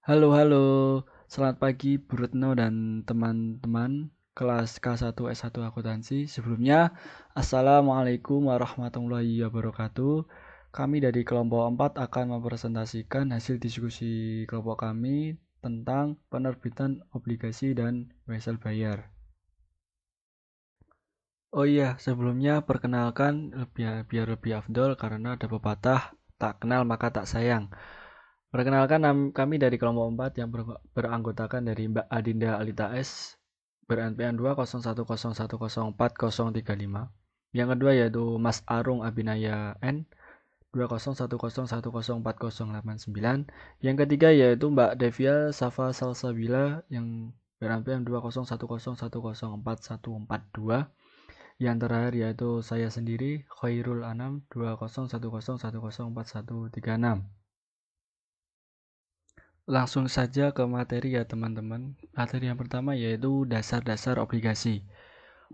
Halo, halo. Selamat pagi Bu Retno dan teman-teman kelas K1 S1 Akuntansi. Sebelumnya, Assalamualaikum warahmatullahi wabarakatuh. Kami dari kelompok 4 akan mempresentasikan hasil diskusi kelompok kami tentang penerbitan obligasi dan wesel bayar. Oh iya, sebelumnya perkenalkan biar lebih afdol karena ada pepatah tak kenal maka tak sayang. Perkenalkan kami dari kelompok 4 yang beranggotakan dari Mbak Adinda Alita S ber-NPM 20101040035. Yang kedua yaitu Mas Arung Abinaya N 20101040899. Yang ketiga yaitu Mbak Devia Safa Salsabila yang ber-NPM 20101041142. Yang terakhir yaitu saya sendiri Khairul Anam 20101041136. Langsung saja ke materi ya teman-teman. Materi yang pertama yaitu dasar-dasar obligasi.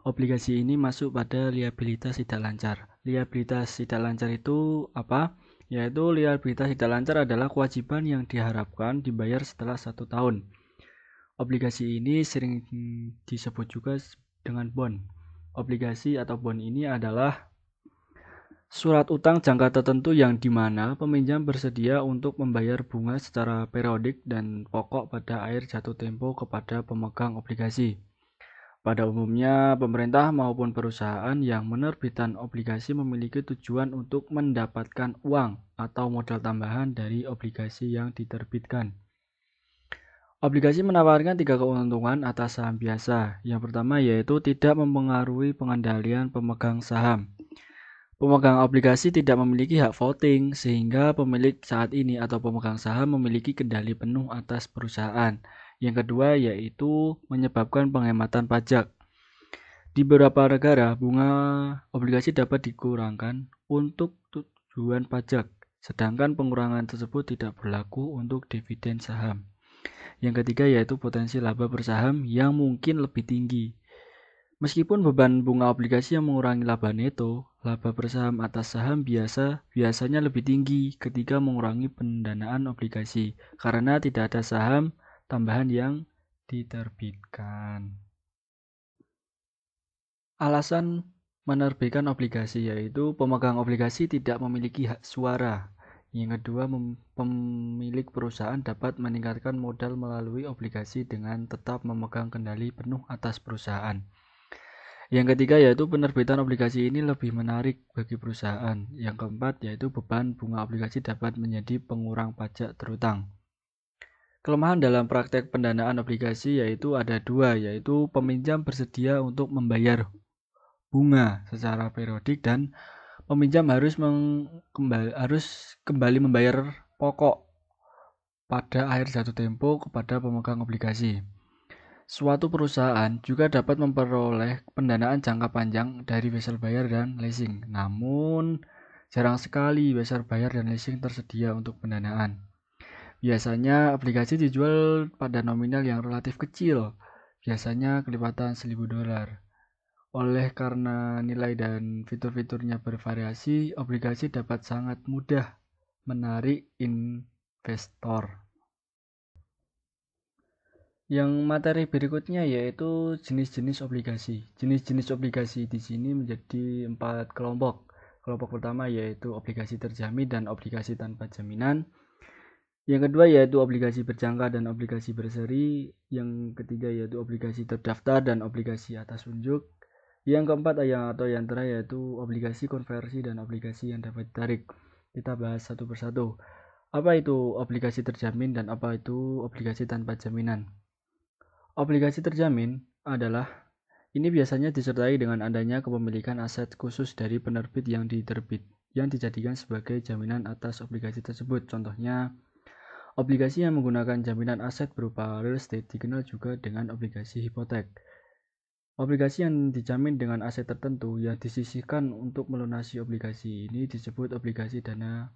Obligasi ini masuk pada liabilitas tidak lancar. Liabilitas tidak lancar itu apa? Yaitu liabilitas tidak lancar adalah kewajiban yang diharapkan dibayar setelah 1 tahun. Obligasi ini sering disebut juga dengan bond. Obligasi atau bond ini adalah surat utang jangka tertentu yang dimana peminjam bersedia untuk membayar bunga secara periodik dan pokok pada akhir jatuh tempo kepada pemegang obligasi. Pada umumnya, pemerintah maupun perusahaan yang menerbitkan obligasi memiliki tujuan untuk mendapatkan uang atau modal tambahan dari obligasi yang diterbitkan. Obligasi menawarkan 3 keuntungan atas saham biasa. Yang pertama yaitu tidak mempengaruhi pengendalian pemegang saham. Pemegang obligasi tidak memiliki hak voting, sehingga pemilik saat ini atau pemegang saham memiliki kendali penuh atas perusahaan. Yang kedua yaitu menyebabkan penghematan pajak. Di beberapa negara, bunga obligasi dapat dikurangkan untuk tujuan pajak, sedangkan pengurangan tersebut tidak berlaku untuk dividen saham. Yang ketiga yaitu potensi laba bersaham yang mungkin lebih tinggi. Meskipun beban bunga obligasi yang mengurangi laba neto, laba bersaham atas saham biasanya lebih tinggi ketika mengurangi pendanaan obligasi karena tidak ada saham tambahan yang diterbitkan. Alasan menerbitkan obligasi yaitu pemegang obligasi tidak memiliki hak suara. Yang kedua, pemilik perusahaan dapat meningkatkan modal melalui obligasi dengan tetap memegang kendali penuh atas perusahaan. Yang ketiga yaitu penerbitan obligasi ini lebih menarik bagi perusahaan. Yang keempat yaitu beban bunga obligasi dapat menjadi pengurang pajak terutang. Kelemahan dalam praktek pendanaan obligasi yaitu ada dua, yaitu peminjam bersedia untuk membayar bunga secara periodik dan peminjam harus kembali membayar pokok pada akhir jatuh tempo kepada pemegang obligasi. Suatu perusahaan juga dapat memperoleh pendanaan jangka panjang dari wesel bayar dan leasing. Namun, jarang sekali wesel bayar dan leasing tersedia untuk pendanaan. Biasanya obligasi dijual pada nominal yang relatif kecil, biasanya kelipatan $1.000. Oleh karena nilai dan fitur-fiturnya bervariasi, obligasi dapat sangat mudah menarik investor. Yang materi berikutnya yaitu jenis-jenis obligasi. Jenis-jenis obligasi di sini menjadi 4 kelompok. Kelompok pertama yaitu obligasi terjamin dan obligasi tanpa jaminan. Yang kedua yaitu obligasi berjangka dan obligasi berseri. Yang ketiga yaitu obligasi terdaftar dan obligasi atas unjuk. Yang keempat yang terakhir yaitu obligasi konversi dan obligasi yang dapat ditarik. Kita bahas satu persatu. Apa itu obligasi terjamin dan apa itu obligasi tanpa jaminan? Obligasi terjamin adalah ini biasanya disertai dengan adanya kepemilikan aset khusus dari penerbit yang dijadikan sebagai jaminan atas obligasi tersebut. Contohnya, obligasi yang menggunakan jaminan aset berupa real estate dikenal juga dengan obligasi hipotek. Obligasi yang dijamin dengan aset tertentu yang disisihkan untuk melunasi obligasi ini disebut obligasi dana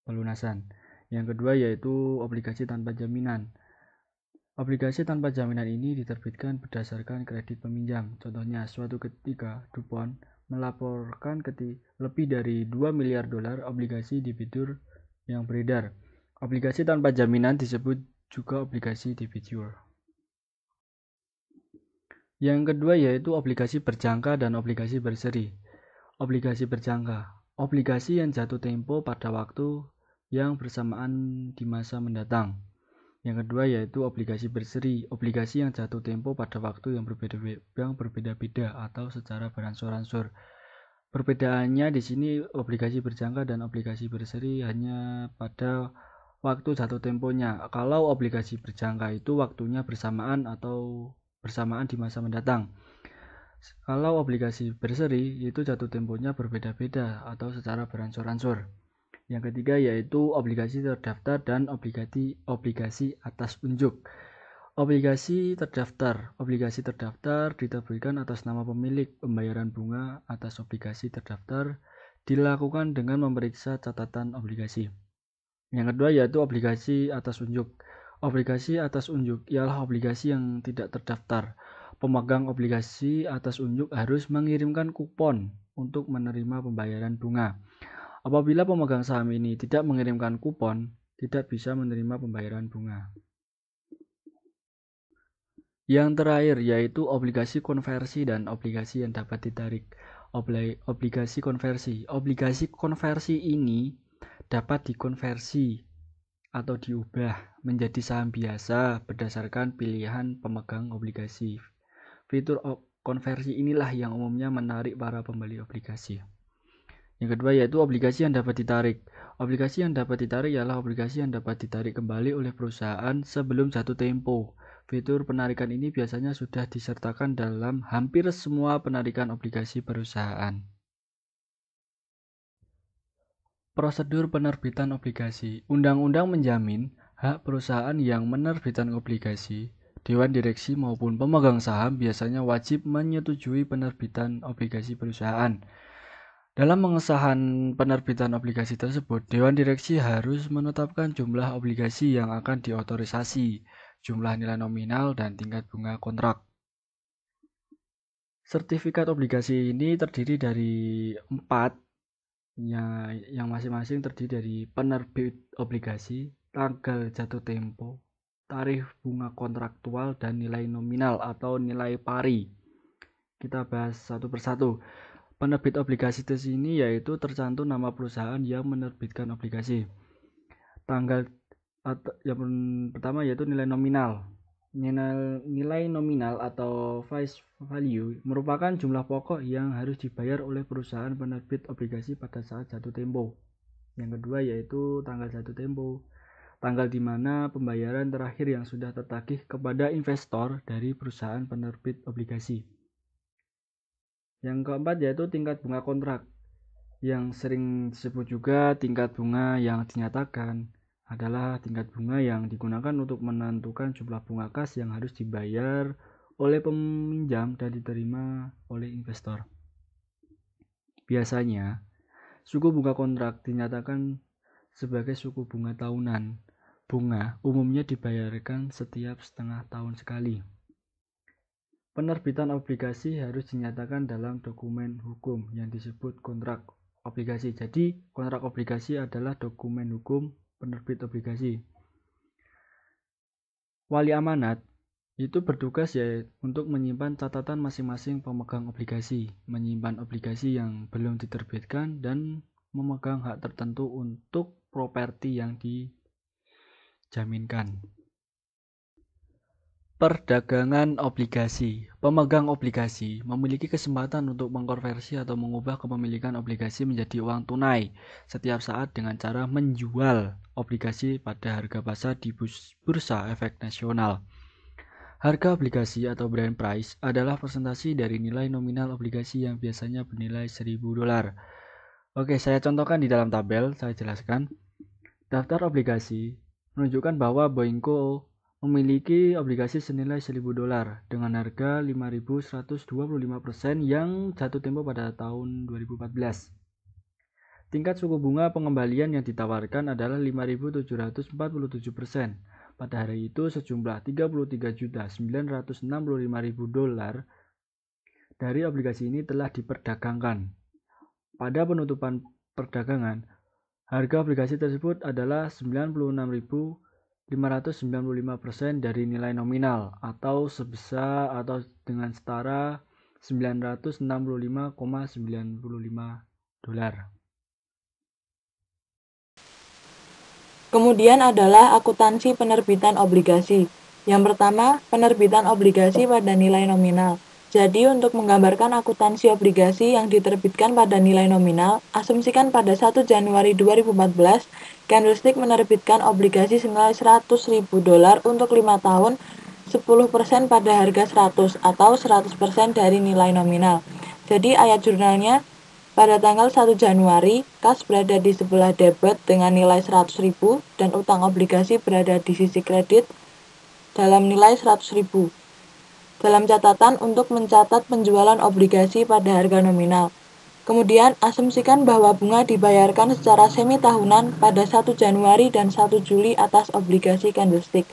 pelunasan. Yang kedua yaitu obligasi tanpa jaminan. Obligasi tanpa jaminan ini diterbitkan berdasarkan kredit peminjam. Contohnya, suatu ketika DuPont melaporkan lebih dari $2 miliar obligasi debitur yang beredar. Obligasi tanpa jaminan disebut juga obligasi debenture. Yang kedua yaitu obligasi berjangka dan obligasi berseri. Obligasi berjangka, obligasi yang jatuh tempo pada waktu yang bersamaan di masa mendatang. Yang kedua yaitu obligasi berseri, obligasi yang jatuh tempo pada waktu yang berbeda-beda atau secara beransur-ansur. Perbedaannya di sini obligasi berjangka dan obligasi berseri hanya pada waktu jatuh temponya. Kalau obligasi berjangka itu waktunya bersamaan atau bersamaan di masa mendatang. Kalau obligasi berseri itu jatuh temponya berbeda-beda atau secara beransur-ansur. Yang ketiga yaitu obligasi terdaftar dan obligasi atas unjuk. Obligasi terdaftar diterbitkan atas nama pemilik. Pembayaran bunga atas obligasi terdaftar dilakukan dengan memeriksa catatan obligasi. Yang kedua yaitu obligasi atas unjuk. Obligasi atas unjuk ialah obligasi yang tidak terdaftar. Pemegang obligasi atas unjuk harus mengirimkan kupon untuk menerima pembayaran bunga. Apabila pemegang saham ini tidak mengirimkan kupon, tidak bisa menerima pembayaran bunga. Yang terakhir yaitu obligasi konversi dan obligasi yang dapat ditarik. Obligasi konversi. Obligasi konversi ini dapat dikonversi atau diubah menjadi saham biasa berdasarkan pilihan pemegang obligasi. Fitur konversi inilah yang umumnya menarik para pembeli obligasi. Yang kedua yaitu obligasi yang dapat ditarik. Obligasi yang dapat ditarik ialah obligasi yang dapat ditarik kembali oleh perusahaan sebelum jatuh tempo. Fitur penarikan ini biasanya sudah disertakan dalam hampir semua penarikan obligasi perusahaan. Prosedur penerbitan obligasi. Undang-undang menjamin hak perusahaan yang menerbitkan obligasi. Dewan direksi maupun pemegang saham biasanya wajib menyetujui penerbitan obligasi perusahaan. Dalam pengesahan penerbitan obligasi tersebut, Dewan Direksi harus menetapkan jumlah obligasi yang akan diotorisasi, jumlah nilai nominal, dan tingkat bunga kontrak. Sertifikat obligasi ini terdiri dari 4, yang masing-masing terdiri dari penerbit obligasi, tanggal jatuh tempo, tarif bunga kontraktual, dan nilai nominal atau nilai pari. Kita bahas satu persatu. Penerbit obligasi di sini yaitu tercantum nama perusahaan yang menerbitkan obligasi. Tanggal yang pertama yaitu nilai nominal. Nilai nominal atau face value merupakan jumlah pokok yang harus dibayar oleh perusahaan penerbit obligasi pada saat jatuh tempo. Yang kedua yaitu tanggal jatuh tempo. Tanggal di mana pembayaran terakhir yang sudah tertagih kepada investor dari perusahaan penerbit obligasi. Yang keempat yaitu tingkat bunga kontrak. Yang sering disebut juga tingkat bunga yang dinyatakan adalah tingkat bunga yang digunakan untuk menentukan jumlah bunga kas yang harus dibayar oleh peminjam dan diterima oleh investor. Biasanya, suku bunga kontrak dinyatakan sebagai suku bunga tahunan. Bunga umumnya dibayarkan setiap setengah tahun sekali. Penerbitan obligasi harus dinyatakan dalam dokumen hukum yang disebut kontrak obligasi. Jadi, kontrak obligasi adalah dokumen hukum penerbit obligasi. Wali amanat itu bertugas untuk menyimpan catatan masing-masing pemegang obligasi, menyimpan obligasi yang belum diterbitkan, dan memegang hak tertentu untuk properti yang dijaminkan. Perdagangan obligasi. Pemegang obligasi memiliki kesempatan untuk mengkonversi atau mengubah kepemilikan obligasi menjadi uang tunai setiap saat dengan cara menjual obligasi pada harga pasar di Bursa Efek Nasional. Harga obligasi atau brand price adalah persentase dari nilai nominal obligasi yang biasanya bernilai $1.000. Oke, saya contohkan di dalam tabel, saya jelaskan. Daftar obligasi menunjukkan bahwa Boeingco memiliki obligasi senilai $1.000 dengan harga 5.125% yang jatuh tempo pada tahun 2014. Tingkat suku bunga pengembalian yang ditawarkan adalah 5.747%. Pada hari itu sejumlah $33.965.000 dari obligasi ini telah diperdagangkan. Pada penutupan perdagangan, harga obligasi tersebut adalah 96.000 595% dari nilai nominal atau sebesar atau dengan setara $965,95. Kemudian adalah akuntansi penerbitan obligasi. Yang pertama, penerbitan obligasi pada nilai nominal. Jadi, untuk menggambarkan akuntansi obligasi yang diterbitkan pada nilai nominal, asumsikan pada 1 Januari 2014, Candlestick menerbitkan obligasi senilai $100.000 untuk 5 tahun, 10% pada harga 100 atau 100% dari nilai nominal. Jadi, ayat jurnalnya pada tanggal 1 Januari, kas berada di sebelah debit dengan nilai 100.000 dan utang obligasi berada di sisi kredit dalam nilai 100.000. Dalam catatan untuk mencatat penjualan obligasi pada harga nominal. Kemudian, asumsikan bahwa bunga dibayarkan secara semi tahunan pada 1 Januari dan 1 Juli atas obligasi Candlestick.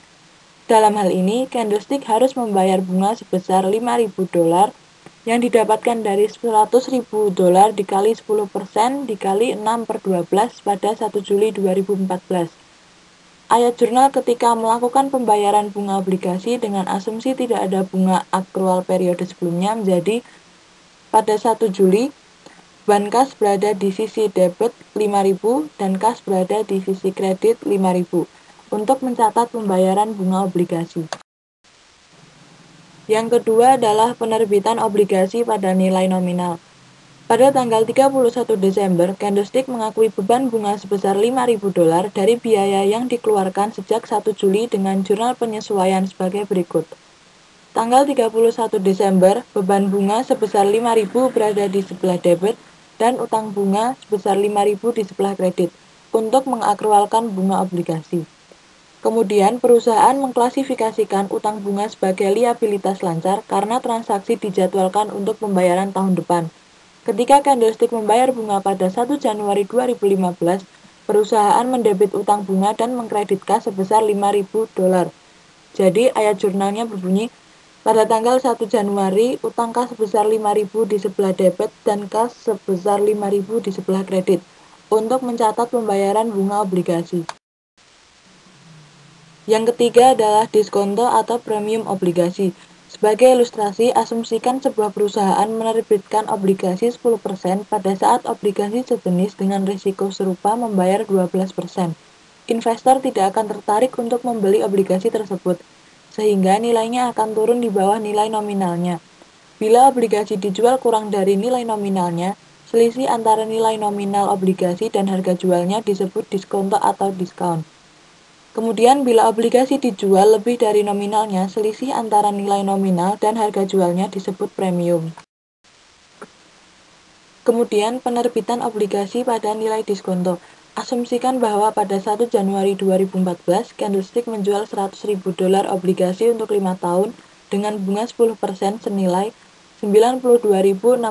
Dalam hal ini, Candlestick harus membayar bunga sebesar $5.000 yang didapatkan dari $100.000 dikali 10% dikali 6/12 pada 1 Juli 2014. Ayat jurnal ketika melakukan pembayaran bunga obligasi dengan asumsi tidak ada bunga akrual periode sebelumnya menjadi pada 1 Juli, ban kas berada di sisi debit 5.000 dan kas berada di sisi kredit 5.000 untuk mencatat pembayaran bunga obligasi. Yang kedua adalah penerbitan obligasi pada nilai nominal. Pada tanggal 31 Desember, Candlestick mengakui beban bunga sebesar $5.000 dari biaya yang dikeluarkan sejak 1 Juli dengan jurnal penyesuaian sebagai berikut. Tanggal 31 Desember, beban bunga sebesar $5.000 berada di sebelah debit dan utang bunga sebesar $5.000 di sebelah kredit untuk mengakrualkan bunga obligasi. Kemudian, perusahaan mengklasifikasikan utang bunga sebagai liabilitas lancar karena transaksi dijadwalkan untuk pembayaran tahun depan. Ketika Candlestick membayar bunga pada 1 Januari 2015, perusahaan mendebit utang bunga dan mengkredit kas sebesar $5.000. Jadi, ayat jurnalnya berbunyi, pada tanggal 1 Januari, utang kas sebesar $5.000 di sebelah debit dan kas sebesar $5.000 di sebelah kredit untuk mencatat pembayaran bunga obligasi. Yang ketiga adalah diskonto atau premium obligasi. Sebagai ilustrasi, asumsikan sebuah perusahaan menerbitkan obligasi 10% pada saat obligasi sejenis dengan risiko serupa membayar 12%. Investor tidak akan tertarik untuk membeli obligasi tersebut, sehingga nilainya akan turun di bawah nilai nominalnya. Bila obligasi dijual kurang dari nilai nominalnya, selisih antara nilai nominal obligasi dan harga jualnya disebut diskonto atau diskon. Kemudian, bila obligasi dijual lebih dari nominalnya, selisih antara nilai nominal dan harga jualnya disebut premium. Kemudian, penerbitan obligasi pada nilai diskonto. Asumsikan bahwa pada 1 Januari 2014, Candlestick menjual $100.000 obligasi untuk 5 tahun dengan bunga 10% senilai $92.639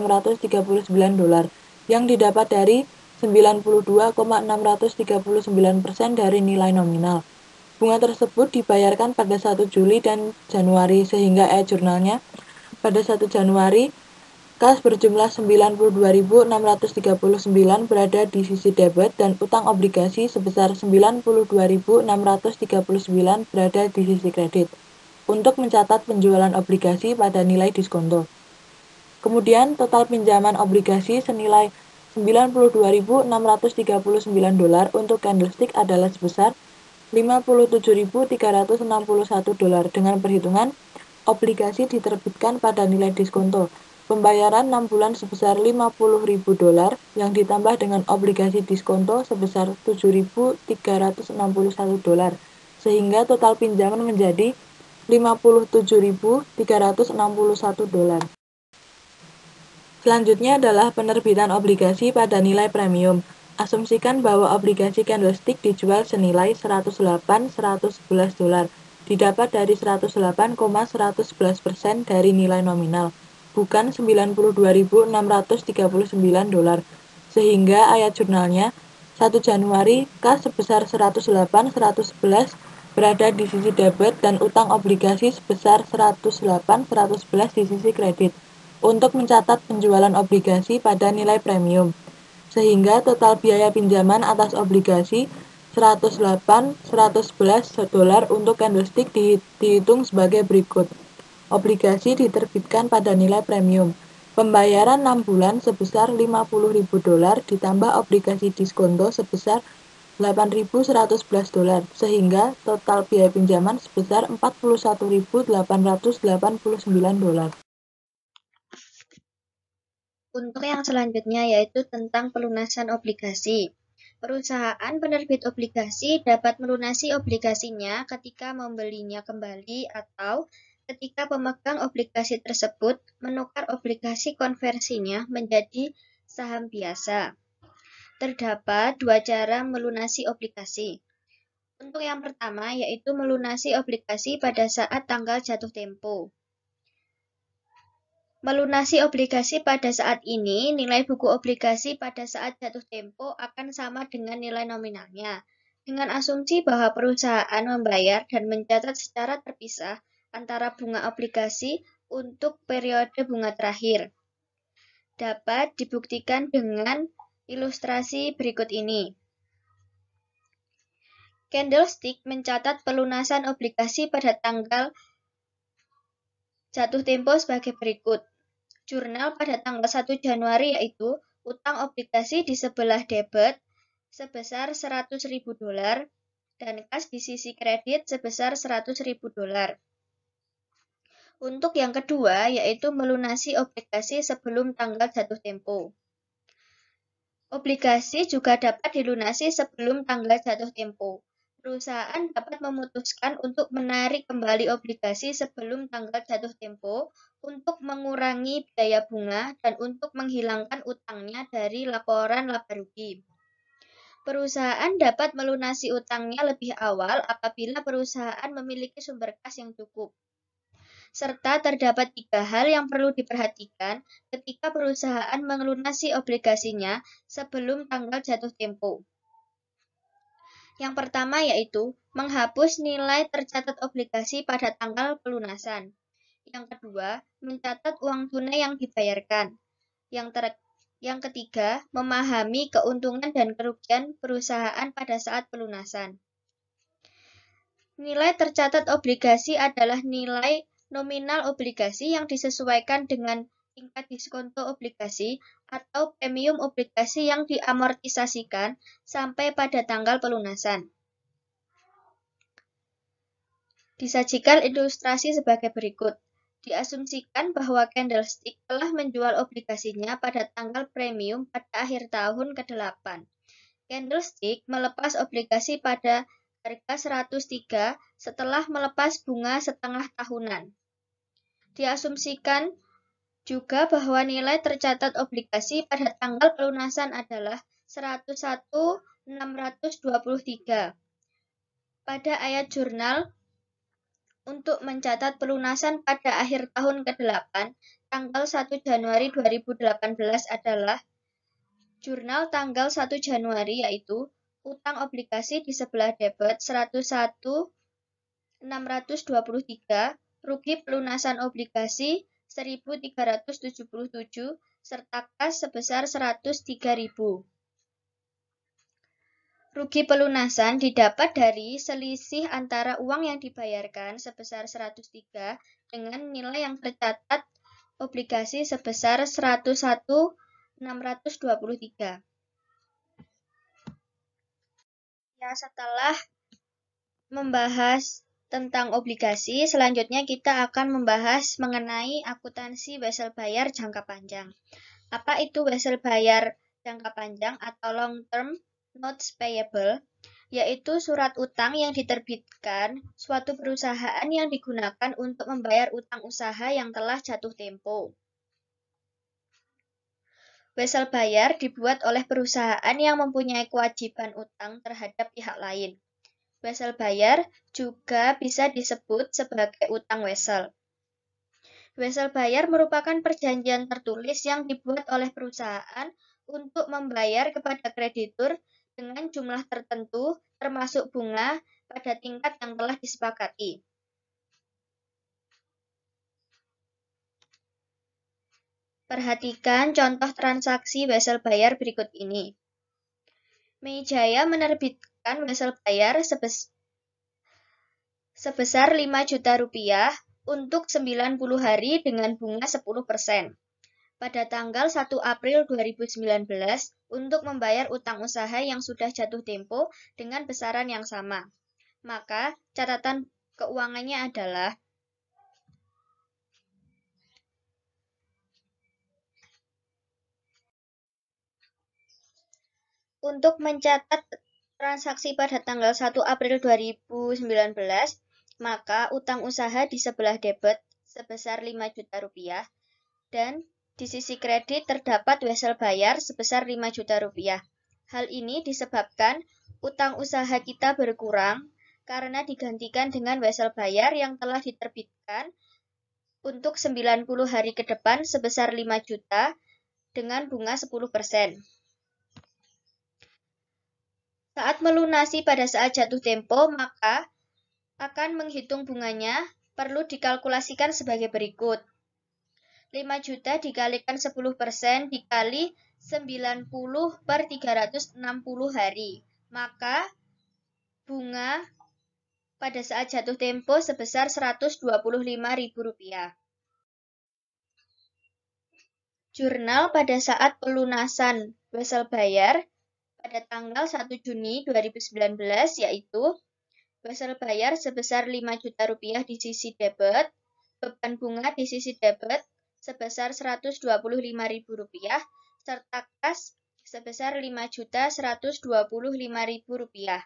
yang didapat dari 92,639% dari nilai nominal. Bunga tersebut dibayarkan pada 1 Juli dan Januari sehingga jurnalnya pada 1 Januari kas berjumlah 92.639 berada di sisi debit dan utang obligasi sebesar 92.639 berada di sisi kredit untuk mencatat penjualan obligasi pada nilai diskonto. Kemudian total pinjaman obligasi senilai $92.639 untuk Candlestick adalah sebesar $57.361 dengan perhitungan obligasi diterbitkan pada nilai diskonto. Pembayaran 6 bulan sebesar $50.000 yang ditambah dengan obligasi diskonto sebesar $7.361 sehingga total pinjaman menjadi $57.361. Selanjutnya adalah penerbitan obligasi pada nilai premium. Asumsikan bahwa obligasi Candlestick dijual senilai $108.111, didapat dari 108,111% dari nilai nominal, bukan $92.639. Sehingga ayat jurnalnya 1 Januari kas sebesar 108.111 berada di sisi debit dan utang obligasi sebesar 108.111 di sisi kredit untuk mencatat penjualan obligasi pada nilai premium, sehingga total biaya pinjaman atas obligasi 108, 111 dolar untuk candlestick dihitung sebagai berikut. Obligasi diterbitkan pada nilai premium. Pembayaran 6 bulan sebesar 50.000 dolar ditambah obligasi diskonto sebesar 8.111 dolar, sehingga total biaya pinjaman sebesar 41.889 dolar. Untuk yang selanjutnya yaitu tentang pelunasan obligasi. Perusahaan penerbit obligasi dapat melunasi obligasinya ketika membelinya kembali atau ketika pemegang obligasi tersebut menukar obligasi konversinya menjadi saham biasa. Terdapat dua cara melunasi obligasi. Untuk yang pertama yaitu melunasi obligasi pada saat tanggal jatuh tempo. Melunasi obligasi pada saat ini, nilai buku obligasi pada saat jatuh tempo akan sama dengan nilai nominalnya, dengan asumsi bahwa perusahaan membayar dan mencatat secara terpisah antara bunga obligasi untuk periode bunga terakhir. Dapat dibuktikan dengan ilustrasi berikut ini. Candlestick mencatat pelunasan obligasi pada tanggal jatuh tempo sebagai berikut. Jurnal pada tanggal 1 Januari yaitu utang obligasi di sebelah debit sebesar 100.000 dolar dan kas di sisi kredit sebesar 100.000 dolar. Untuk yang kedua yaitu melunasi obligasi sebelum tanggal jatuh tempo. Obligasi juga dapat dilunasi sebelum tanggal jatuh tempo. Perusahaan dapat memutuskan untuk menarik kembali obligasi sebelum tanggal jatuh tempo untuk mengurangi biaya bunga dan untuk menghilangkan utangnya dari laporan laba rugi. Perusahaan dapat melunasi utangnya lebih awal apabila perusahaan memiliki sumber kas yang cukup. Serta terdapat tiga hal yang perlu diperhatikan ketika perusahaan melunasi obligasinya sebelum tanggal jatuh tempo. Yang pertama yaitu menghapus nilai tercatat obligasi pada tanggal pelunasan. Yang kedua, mencatat uang tunai yang dibayarkan. Yang ketiga, memahami keuntungan dan kerugian perusahaan pada saat pelunasan. Nilai tercatat obligasi adalah nilai nominal obligasi yang disesuaikan dengan tingkat diskonto obligasi atau premium obligasi yang diamortisasikan sampai pada tanggal pelunasan. Disajikan ilustrasi sebagai berikut. Diasumsikan bahwa Candlestick telah menjual obligasinya pada tanggal premium pada akhir tahun ke-8. Candlestick melepas obligasi pada harga 103 setelah melepas bunga setengah tahunan. Diasumsikan juga bahwa nilai tercatat obligasi pada tanggal pelunasan adalah 101.623. Pada ayat jurnal untuk mencatat pelunasan pada akhir tahun ke-8, tanggal 1 Januari 2018 adalah jurnal tanggal 1 Januari yaitu utang obligasi di sebelah debit 101.623, rugi pelunasan obligasi 1.377, serta kas sebesar 103.000. Rugi pelunasan didapat dari selisih antara uang yang dibayarkan sebesar 103 dengan nilai yang tercatat obligasi sebesar 101.623. Ya, setelah membahas tentang obligasi, selanjutnya kita akan membahas mengenai akuntansi wesel bayar jangka panjang. Apa itu wesel bayar jangka panjang atau long term notes payable? Yaitu surat utang yang diterbitkan suatu perusahaan yang digunakan untuk membayar utang usaha yang telah jatuh tempo. Wesel bayar dibuat oleh perusahaan yang mempunyai kewajiban utang terhadap pihak lain. Wesel bayar juga bisa disebut sebagai utang wesel. Wesel bayar merupakan perjanjian tertulis yang dibuat oleh perusahaan untuk membayar kepada kreditur dengan jumlah tertentu termasuk bunga pada tingkat yang telah disepakati. Perhatikan contoh transaksi wesel bayar berikut ini. Meijaya menerbitkan membayarkan wesel bayar sebesar 5 juta rupiah untuk 90 hari dengan bunga 10%. Pada tanggal 1 April 2019 untuk membayar utang usaha yang sudah jatuh tempo dengan besaran yang sama. Maka catatan keuangannya adalah untuk mencatat transaksi pada tanggal 1 April 2019, maka utang usaha di sebelah debit sebesar 5 juta rupiah dan di sisi kredit terdapat wesel bayar sebesar 5 juta rupiah. Hal ini disebabkan utang usaha kita berkurang karena digantikan dengan wesel bayar yang telah diterbitkan untuk 90 hari ke depan sebesar 5 juta dengan bunga 10%. Saat melunasi pada saat jatuh tempo, maka akan menghitung bunganya perlu dikalkulasikan sebagai berikut. 5 juta dikalikan 10% dikali 90 per 360 hari. Maka bunga pada saat jatuh tempo sebesar Rp125.000. Jurnal pada saat pelunasan wesel bayar pada tanggal 1 Juni 2019 yaitu wesel bayar sebesar 5 juta rupiah di sisi debit, beban bunga di sisi debit sebesar Rp125.000, serta kas sebesar Rp5.125.000.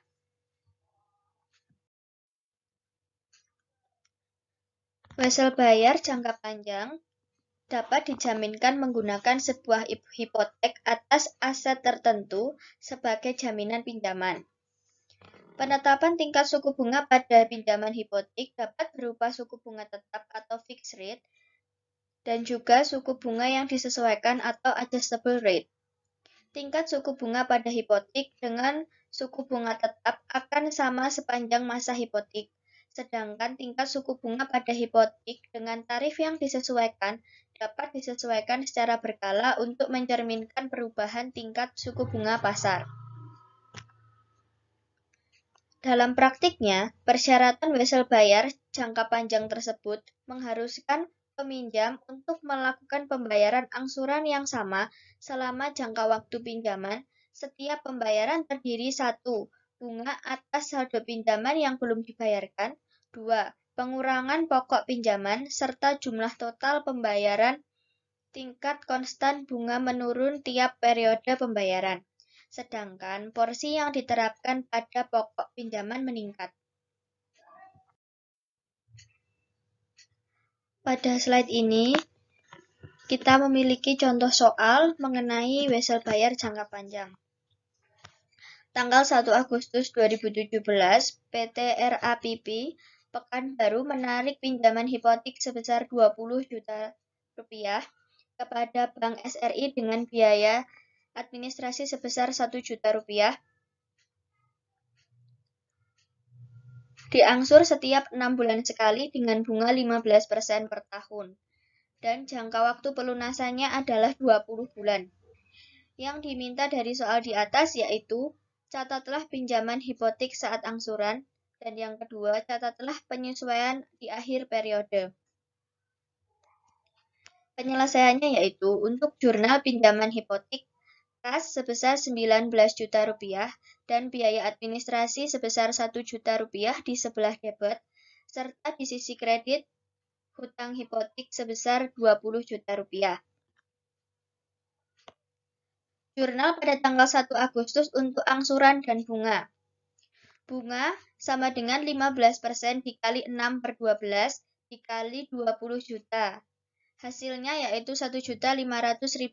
Wesel bayar jangka panjang dapat dijaminkan menggunakan sebuah hipotek atas aset tertentu sebagai jaminan pinjaman. Penetapan tingkat suku bunga pada pinjaman hipotek dapat berupa suku bunga tetap atau fixed rate dan juga suku bunga yang disesuaikan atau adjustable rate. Tingkat suku bunga pada hipotek dengan suku bunga tetap akan sama sepanjang masa hipotek, sedangkan tingkat suku bunga pada hipotek dengan tarif yang disesuaikan dapat disesuaikan secara berkala untuk mencerminkan perubahan tingkat suku bunga pasar. Dalam praktiknya, persyaratan wesel bayar jangka panjang tersebut mengharuskan peminjam untuk melakukan pembayaran angsuran yang sama selama jangka waktu pinjaman. Setiap pembayaran terdiri 1. Bunga atas saldo pinjaman yang belum dibayarkan, 2. Pengurangan pokok pinjaman, serta jumlah total pembayaran tingkat konstan bunga menurun tiap periode pembayaran. Sedangkan porsi yang diterapkan pada pokok pinjaman meningkat. Pada slide ini, kita memiliki contoh soal mengenai wesel bayar jangka panjang. Tanggal 1 Agustus 2017, PT RAPP Pekanbaru menarik pinjaman hipotek sebesar 20 juta rupiah kepada Bank SRI dengan biaya administrasi sebesar 1 juta rupiah. Diangsur setiap 6 bulan sekali dengan bunga 15% per tahun. Dan jangka waktu pelunasannya adalah 20 bulan. Yang diminta dari soal di atas yaitu catatlah pinjaman hipotek saat angsuran, dan yang kedua catatlah penyesuaian di akhir periode. Penyelesaiannya yaitu untuk jurnal pinjaman hipotek kas sebesar 19 juta rupiah dan biaya administrasi sebesar 1 juta rupiah di sebelah debit, serta di sisi kredit hutang hipotek sebesar 20 juta rupiah. Jurnal pada tanggal 1 Agustus untuk angsuran dan bunga. Bunga sama dengan 15% dikali 6 per 12 dikali 20 juta. Hasilnya yaitu Rp1.500.000.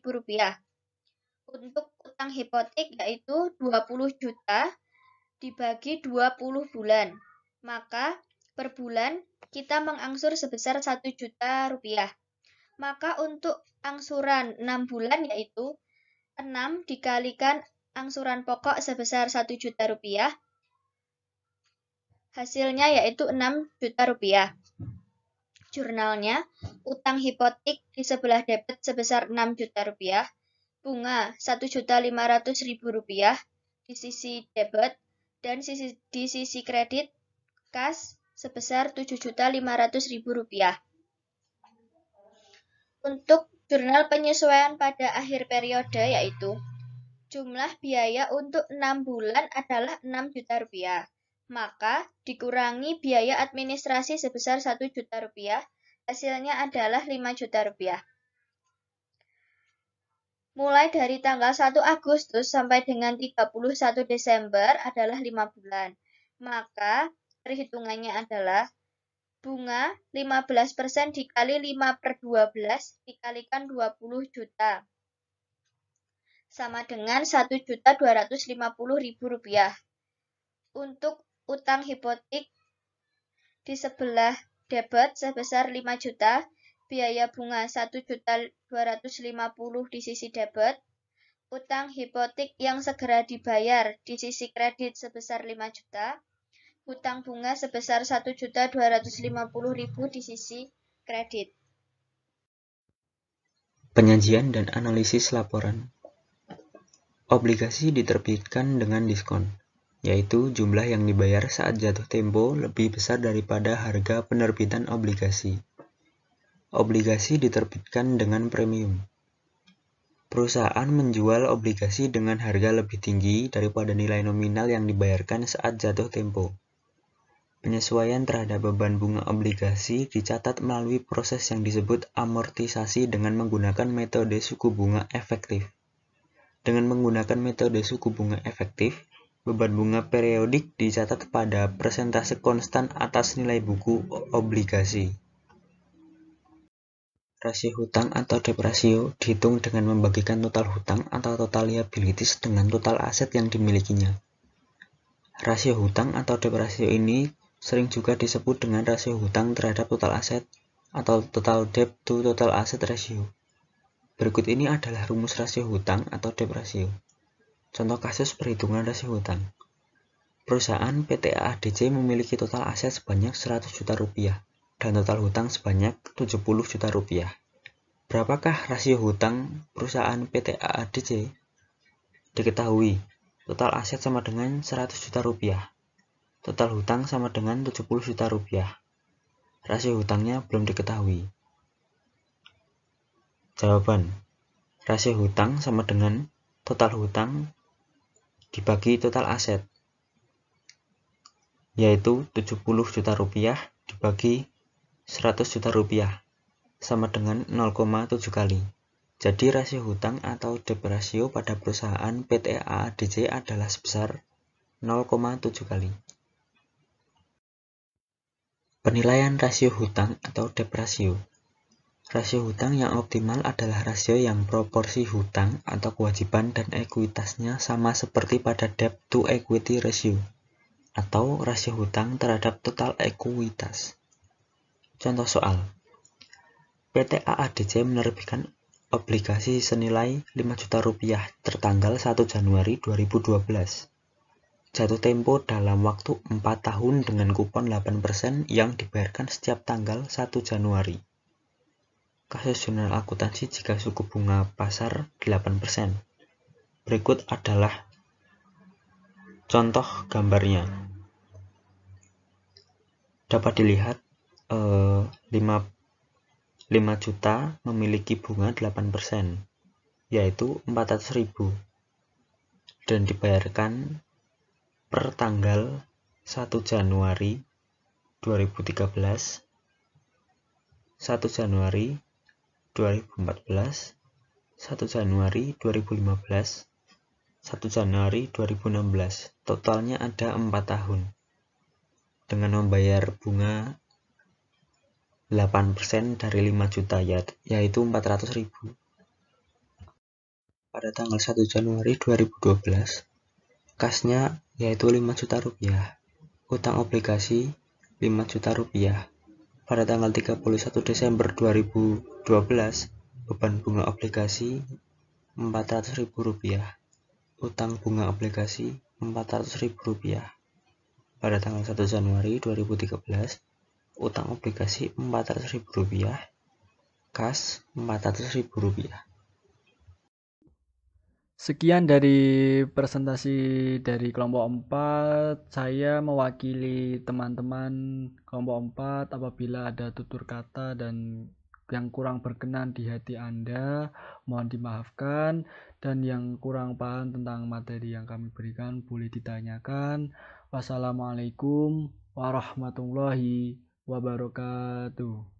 Untuk utang hipotek yaitu 20 juta dibagi 20 bulan. Maka per bulan kita mengangsur sebesar 1 juta rupiah. Maka untuk angsuran 6 bulan yaitu 6 dikalikan angsuran pokok sebesar 1 juta rupiah. Hasilnya yaitu 6 juta rupiah. Jurnalnya, utang hipotek di sebelah debit sebesar 6 juta rupiah, bunga Rp1.500.000 di sisi debit, dan di sisi kredit kas sebesar Rp7.500.000. Untuk jurnal penyesuaian pada akhir periode yaitu jumlah biaya untuk 6 bulan adalah Rp6 juta. Maka dikurangi biaya administrasi sebesar Rp1 juta. Hasilnya adalah Rp5 juta. Mulai dari tanggal 1 Agustus sampai dengan 31 Desember adalah 5 bulan. Maka perhitungannya adalah bunga 15% dikali 5/12 dikalikan 20 juta. Sama dengan Rp1.250.000. Untuk utang hipotek di sebelah debit sebesar 5 juta, biaya bunga Rp1.250.000 di sisi debit, utang hipotek yang segera dibayar di sisi kredit sebesar 5 juta, utang bunga sebesar Rp1.250.000 di sisi kredit. Penyajian dan analisis laporan. Obligasi diterbitkan dengan diskon, yaitu jumlah yang dibayar saat jatuh tempo lebih besar daripada harga penerbitan obligasi. Obligasi diterbitkan dengan premium. Perusahaan menjual obligasi dengan harga lebih tinggi daripada nilai nominal yang dibayarkan saat jatuh tempo. Penyesuaian terhadap beban bunga obligasi dicatat melalui proses yang disebut amortisasi dengan menggunakan metode suku bunga efektif. Dengan menggunakan metode suku bunga efektif, beban bunga periodik dicatat pada persentase konstan atas nilai buku obligasi. Rasio hutang atau debt ratio dihitung dengan membagikan total hutang atau total liabilities dengan total aset yang dimilikinya. Rasio hutang atau debt ratio ini sering juga disebut dengan rasio hutang terhadap total aset atau total debt to total asset ratio. Berikut ini adalah rumus rasio hutang atau debt ratio. Contoh kasus perhitungan rasio hutang. Perusahaan PT AADC memiliki total aset sebanyak Rp100 juta dan total hutang sebanyak Rp70 juta. Berapakah rasio hutang perusahaan PT AADC? Diketahui, total aset sama dengan Rp100 juta. Total hutang sama dengan Rp70 juta. Rasio hutangnya belum diketahui. Jawaban, rasio hutang sama dengan total hutang dibagi total aset, yaitu Rp70 juta dibagi Rp100 juta sama dengan 0,7 kali. Jadi rasio hutang atau debt ratio pada perusahaan PT AADC adalah sebesar 0,7 kali. Penilaian rasio hutang atau debt ratio. Rasio hutang yang optimal adalah rasio yang proporsi hutang atau kewajiban dan ekuitasnya sama seperti pada debt to equity ratio atau rasio hutang terhadap total ekuitas. Contoh soal. PT AADC menerbitkan obligasi senilai Rp5 juta tertanggal 1 Januari 2012. Jatuh tempo dalam waktu 4 tahun dengan kupon 8% yang dibayarkan setiap tanggal 1 Januari. Kasus jurnal akuntansi jika suku bunga pasar 8%. Berikut adalah contoh gambarnya. Dapat dilihat 5 juta memiliki bunga 8%, yaitu 400.000 dan dibayarkan per tanggal 1 Januari 2013, 1 Januari 2014, 1 Januari 2015, 1 Januari 2016. Totalnya ada 4 tahun dengan membayar bunga 8% dari 5 juta yaitu 400.000. Pada tanggal 1 Januari 2012, kasnya yaitu Rp5 juta. Utang obligasi Rp5 juta. Pada tanggal 31 Desember 2012, beban bunga obligasi Rp400.000. Utang bunga obligasi Rp400.000. Pada tanggal 1 Januari 2013, utang obligasi Rp400.000, kas Rp400.000. Sekian dari presentasi dari kelompok 4. Saya mewakili teman-teman kelompok 4. Apabila ada tutur kata dan yang kurang berkenan di hati Anda, mohon dimaafkan. Dan yang kurang paham tentang materi yang kami berikan, boleh ditanyakan. Wassalamualaikum warahmatullahi wabarakatuh.